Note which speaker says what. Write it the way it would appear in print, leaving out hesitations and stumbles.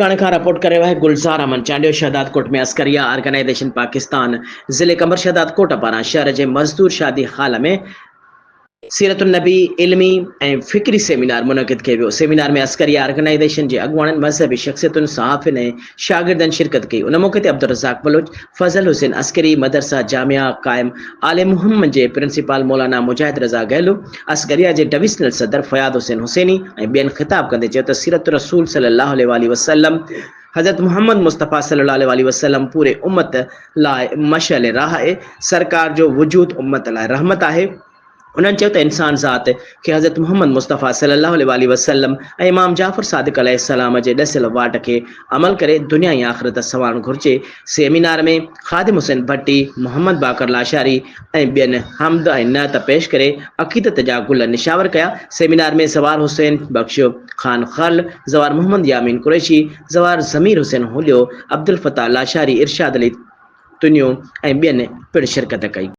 Speaker 1: ठाणे खां रिपोर्ट करे रहियो आहे गुलज़ार अमन चांडियो। शहदादकोट में अस्करिया ऑर्गेनाइजेशन पाकिस्तान ज़िले कमर शहदादकोट पारां शहर जे मज़दूर शादी हाल में सीरतुन नबी इल्मी ऐं फ़िक्री सेमिनार मुनक़िद कयो वियो। सेमिनार में अस्करिया ऑर्गेनाइजेशन जे अॻुवाणनि, मज़हबी शख़्सियतुनि, सहाफ़ियुनि ऐं शागिर्दनि शिरकत कई। उन मौक़े ते अब्दुल रज़ाक बलोच, फज़ल हुसैन अस्करी, मदरसा जामिया क़ाइम आले मुहम्मद जे प्रिंसिपल मौलाना मुजाहिद रज़ा गहलू, अस्करिया जे डिविज़नल सदर फ़याद हुसैन हुसैनी ऐं ॿियनि ख़िताब कंदे चयो त सीरत रसूल सल्लल्लाहु अलैहि वसल्लम हज़रत मोहम्मद मुस्तफ़ा सल्लल्लाहु अलैहि वसल्लम पूरे उम्मत लाइ मशअल राह आहे। सरकार जो वजूद उम्मत लाइ रहमत आहे। उन्हनि चयो त इंसान ज़ात खे हज़रत मोहम्मद मुस्तफ़ा सल्लल्लाहु अलैहि वसल्लम ऐं इमाम जाफ़र सादिक़ अलैहिस्सलाम जे ॾसियल वाट खे अमल करे दुनिया ऐं आख़िरत संवारणु घुरिजे। सेमिनार में ख़ादिम हुसैन भट्टी, मोहम्मद बाकर लाशारी ऐं ॿियनि हमद ऐं नअत पेश करे अक़ीदत जा गुल निशावर कया। सेमिनार में ज़वार हुसैन बख्श ख़ान खल, ज़वार मोहम्मद यामीन कुरैशी, ज़वार ज़मीर हुसैन हुलियो, अब्दुल फ़ताह लाशारी, इरशाद अली तुनियो ऐं ॿियनि पिणु शिरकत कई।